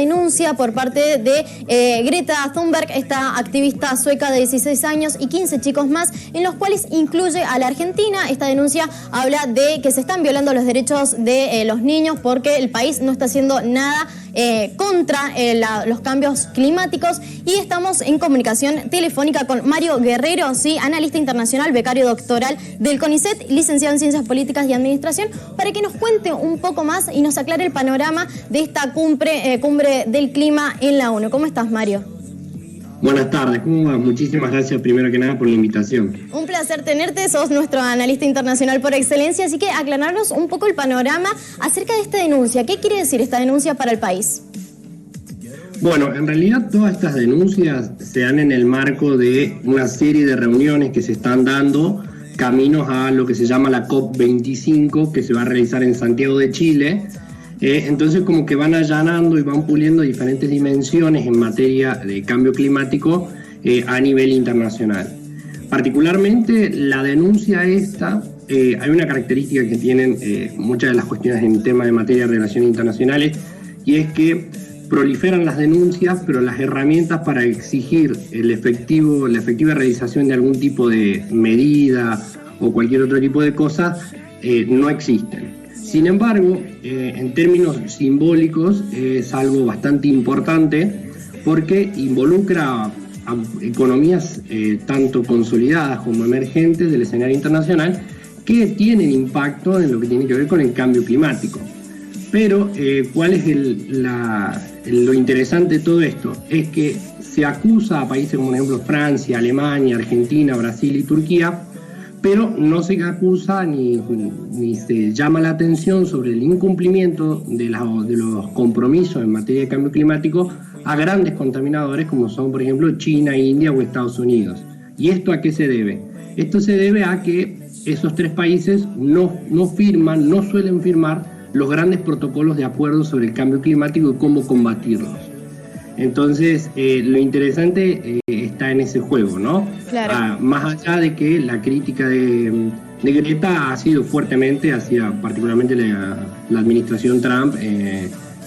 denuncia por parte de Greta Thunberg, esta activista sueca de 16 años y 15 chicos más, en los cuales incluye a la Argentina. Esta denuncia habla de que se están violando los derechos de los niños porque el país no está haciendo nada contra los cambios climáticos. Y estamos en comunicación telefónica con Mario Guerrero, ¿sí? Analista internacional, becario doctoral del CONICET, licenciado en Ciencias Políticas y Administración, para que nos cuente un poco más y nos aclare el panorama de esta cumbre del clima en la ONU. ¿Cómo estás, Mario? Buenas tardes, ¿cómo va? Muchísimas gracias primero que nada por la invitación. Un placer tenerte, sos nuestro analista internacional por excelencia, así que aclararnos un poco el panorama acerca de esta denuncia. ¿Qué quiere decir esta denuncia para el país? Bueno, en realidad todas estas denuncias se dan en el marco de una serie de reuniones que se están dando caminos a lo que se llama la COP25, que se va a realizar en Santiago de Chile. Entonces como que van allanando y van puliendo diferentes dimensiones en materia de cambio climático a nivel internacional. Particularmente la denuncia esta, hay una característica que tienen muchas de las cuestiones en tema de materia de relaciones internacionales, y es que proliferan las denuncias, pero las herramientas para exigir la efectiva realización de algún tipo de medida o cualquier otro tipo de cosa no existen. Sin embargo, en términos simbólicos es algo bastante importante porque involucra a economías tanto consolidadas como emergentes del escenario internacional que tienen impacto en lo que tiene que ver con el cambio climático. Pero, ¿cuál es lo interesante de todo esto? Es que se acusa a países como por ejemplo Francia, Alemania, Argentina, Brasil y Turquía, pero no se acusa ni se llama la atención sobre el incumplimiento de los compromisos en materia de cambio climático a grandes contaminadores como son, por ejemplo, China, India o Estados Unidos. ¿Y esto a qué se debe? Esto se debe a que esos tres países no suelen firmar los grandes protocolos de acuerdo sobre el cambio climático y cómo combatirlos. Entonces, lo interesante está en ese juego, ¿no? Claro. Más allá de que la crítica de Greta ha sido fuertemente hacia particularmente la administración Trump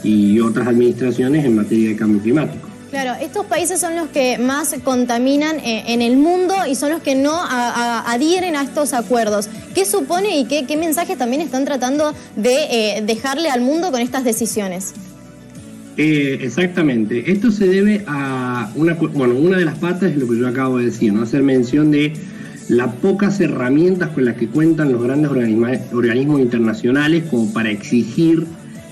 y otras administraciones en materia de cambio climático. Claro, estos países son los que más contaminan en el mundo y son los que no adhieren a estos acuerdos. ¿Qué supone y qué mensajes también están tratando de dejarle al mundo con estas decisiones? Exactamente. Esto se debe a una de las patas es lo que yo acabo de decir, ¿no? Hacer mención de las pocas herramientas con las que cuentan los grandes organismos internacionales como para exigir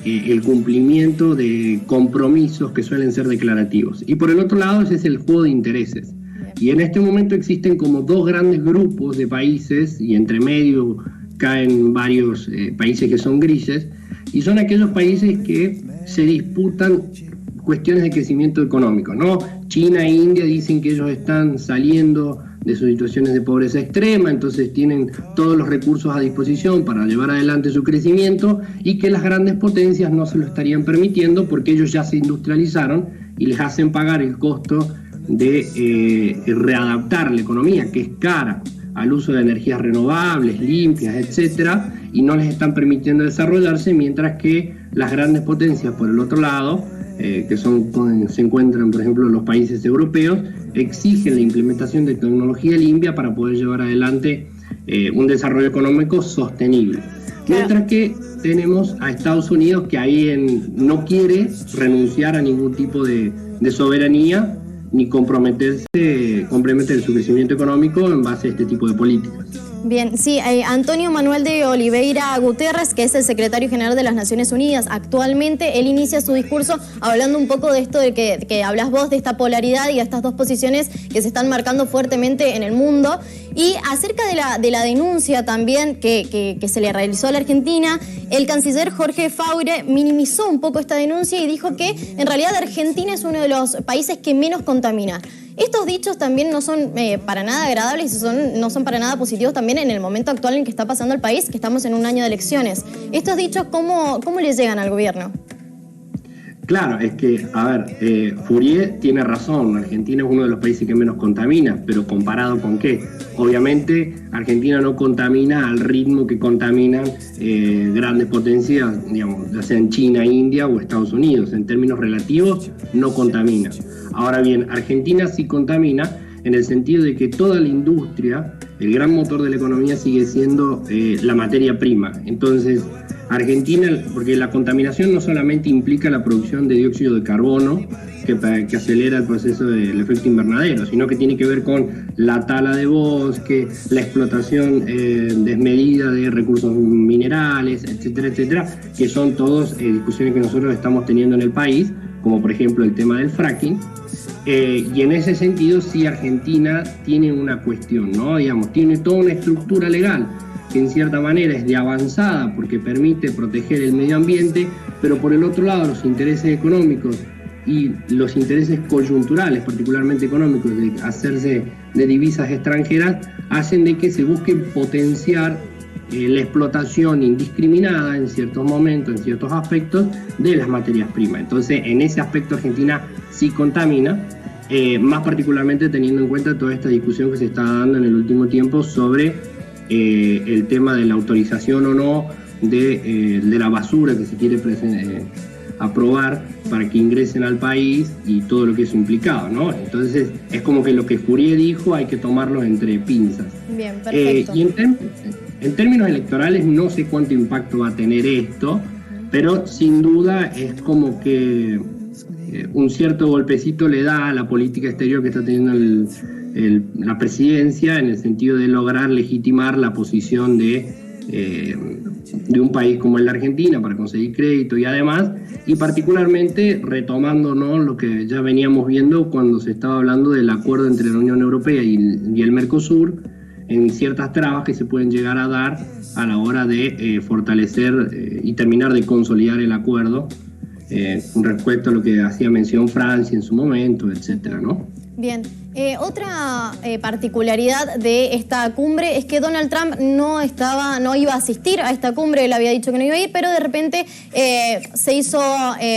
el cumplimiento de compromisos que suelen ser declarativos. Y por el otro lado, ese es el juego de intereses. Y en este momento existen como dos grandes grupos de países, y entre medio caen varios países que son grises, y son aquellos países que se disputan cuestiones de crecimiento económico, ¿no? China e India dicen que ellos están saliendo de sus situaciones de pobreza extrema, entonces tienen todos los recursos a disposición para llevar adelante su crecimiento, y que las grandes potencias no se lo estarían permitiendo porque ellos ya se industrializaron y les hacen pagar el costo de readaptar la economía, que es cara, al uso de energías renovables, limpias, etcétera, y no les están permitiendo desarrollarse, mientras que las grandes potencias, por el otro lado, que se encuentran, por ejemplo, los países europeos, exigen la implementación de tecnología limpia para poder llevar adelante un desarrollo económico sostenible. Mientras que tenemos a Estados Unidos, que ahí no quiere renunciar a ningún tipo de soberanía ni comprometer su crecimiento económico en base a este tipo de políticas. Bien, sí, Antonio Manuel de Oliveira Guterres, que es el secretario general de las Naciones Unidas actualmente, él inicia su discurso hablando un poco de esto de que hablas vos, de esta polaridad y de estas dos posiciones que se están marcando fuertemente en el mundo. Y acerca de la denuncia también que se le realizó a la Argentina, el canciller Jorge Faure minimizó un poco esta denuncia y dijo que en realidad Argentina es uno de los países que menos contamina. Estos dichos también no son para nada agradables y no son para nada positivos también en el momento actual en que está pasando el país, que estamos en un año de elecciones. Estos dichos, ¿cómo le llegan al gobierno? Claro, es que, a ver, Fourier tiene razón, Argentina es uno de los países que menos contamina, pero ¿comparado con qué? Obviamente Argentina no contamina al ritmo que contaminan grandes potencias, digamos, ya sean China, India o Estados Unidos. En términos relativos no contamina. Ahora bien, Argentina sí contamina en el sentido de que toda la industria, el gran motor de la economía sigue siendo la materia prima. Entonces, Argentina, porque la contaminación no solamente implica la producción de dióxido de carbono, que acelera el proceso del efecto invernadero, sino que tiene que ver con la tala de bosque, la explotación desmedida de recursos minerales, etcétera, etcétera, que son todas discusiones que nosotros estamos teniendo en el país, como por ejemplo el tema del fracking. Y en ese sentido sí Argentina tiene una cuestión, ¿no? Digamos, tiene toda una estructura legal que en cierta manera es de avanzada porque permite proteger el medio ambiente, pero por el otro lado los intereses económicos y los intereses coyunturales, particularmente económicos, de hacerse de divisas extranjeras, hacen de que se busque potenciar la explotación indiscriminada en ciertos momentos, en ciertos aspectos, de las materias primas. Entonces, en ese aspecto Argentina sí contamina, más particularmente teniendo en cuenta toda esta discusión que se está dando en el último tiempo sobre el tema de la autorización o no de la basura que se quiere aprobar para que ingresen al país y todo lo que es implicado, ¿no? Entonces es como que lo que Fourier dijo hay que tomarlo entre pinzas. Bien, perfecto. Y en términos electorales no sé cuánto impacto va a tener esto, pero sin duda es como que un cierto golpecito le da a la política exterior que está teniendo la presidencia, en el sentido de lograr legitimar la posición de un país como el de Argentina para conseguir crédito y además, y particularmente retomando, ¿no?, lo que ya veníamos viendo cuando se estaba hablando del acuerdo entre la Unión Europea y el Mercosur, en ciertas trabas que se pueden llegar a dar a la hora de fortalecer y terminar de consolidar el acuerdo con respecto a lo que hacía mención Francia en su momento, etcétera, ¿no? Bien. Otra particularidad de esta cumbre es que Donald Trump no iba a asistir a esta cumbre, él había dicho que no iba a ir, pero de repente se hizo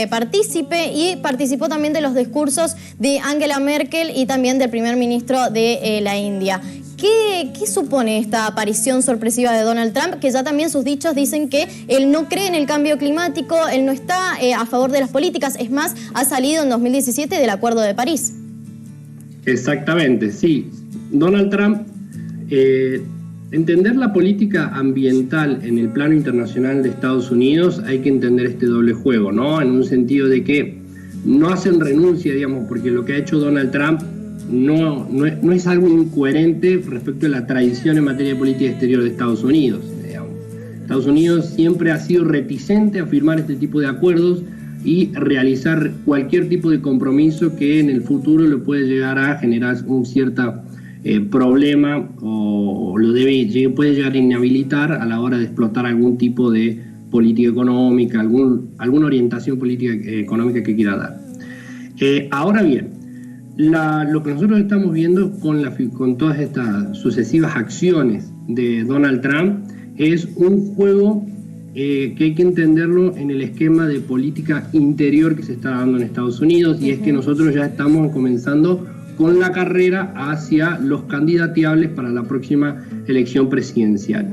partícipe y participó también de los discursos de Angela Merkel y también del primer ministro de la India. ¿Qué supone esta aparición sorpresiva de Donald Trump? Que ya también sus dichos dicen que él no cree en el cambio climático, él no está a favor de las políticas, es más, ha salido en 2017 del Acuerdo de París. Exactamente, sí. Donald Trump, entender la política ambiental en el plano internacional de Estados Unidos, hay que entender este doble juego, ¿no? En un sentido de que no hacen renuncia, digamos, porque lo que ha hecho Donald Trump no es algo incoherente respecto a la tradición en materia de política exterior de Estados Unidos, digamos. Estados Unidos siempre ha sido reticente a firmar este tipo de acuerdos y realizar cualquier tipo de compromiso que en el futuro le puede llegar a generar un cierto problema o puede llegar a inhabilitar a la hora de explotar algún tipo de política económica, alguna orientación política económica que quiera dar. Ahora bien, lo que nosotros estamos viendo con todas estas sucesivas acciones de Donald Trump es un juego que hay que entenderlo en el esquema de política interior que se está dando en Estados Unidos, y es que nosotros ya estamos comenzando con la carrera hacia los candidateables para la próxima elección presidencial.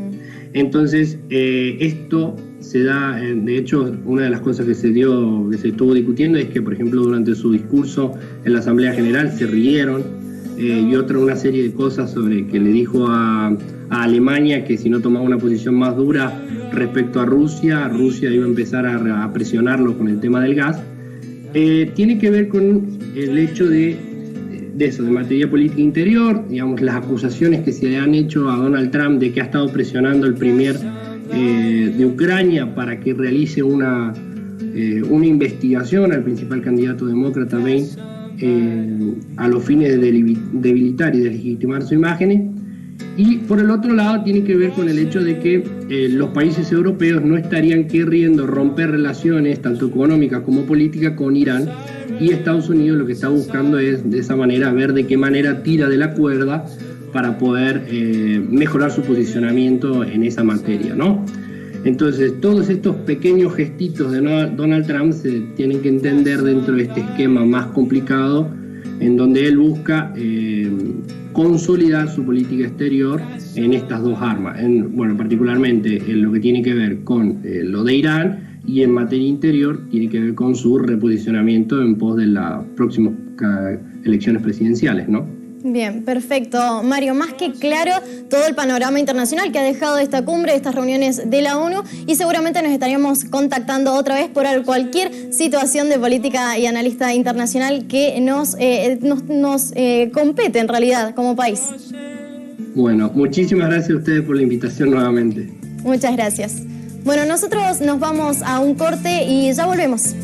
Entonces, esto se da, de hecho, una de las cosas que se estuvo discutiendo es que, por ejemplo, durante su discurso en la Asamblea General se rieron, y una serie de cosas sobre que le dijo a Alemania que si no tomaba una posición más dura respecto a Rusia iba a empezar a presionarlo con el tema del gas. Tiene que ver con el hecho de eso, de materia política interior, digamos, las acusaciones que se le han hecho a Donald Trump de que ha estado presionando al premier de Ucrania para que realice una investigación al principal candidato demócrata, Vance, a los fines de debilitar y deslegitimar su imagen. Y por el otro lado tiene que ver con el hecho de que los países europeos no estarían queriendo romper relaciones tanto económicas como políticas con Irán, y Estados Unidos lo que está buscando es de esa manera ver de qué manera tira de la cuerda para poder mejorar su posicionamiento en esa materia, ¿no? Entonces, todos estos pequeños gestitos de Donald Trump se tienen que entender dentro de este esquema más complicado, en donde él busca consolidar su política exterior en estas dos armas, bueno, particularmente en lo que tiene que ver con lo de Irán, y en materia interior tiene que ver con su reposicionamiento en pos de las próximas elecciones presidenciales, ¿no? Bien, perfecto. Mario, más que claro todo el panorama internacional que ha dejado esta cumbre, estas reuniones de la ONU, y seguramente nos estaríamos contactando otra vez por cualquier situación de política y analista internacional que nos compete en realidad como país. Bueno, muchísimas gracias a ustedes por la invitación nuevamente. Muchas gracias. Bueno, nosotros nos vamos a un corte y ya volvemos.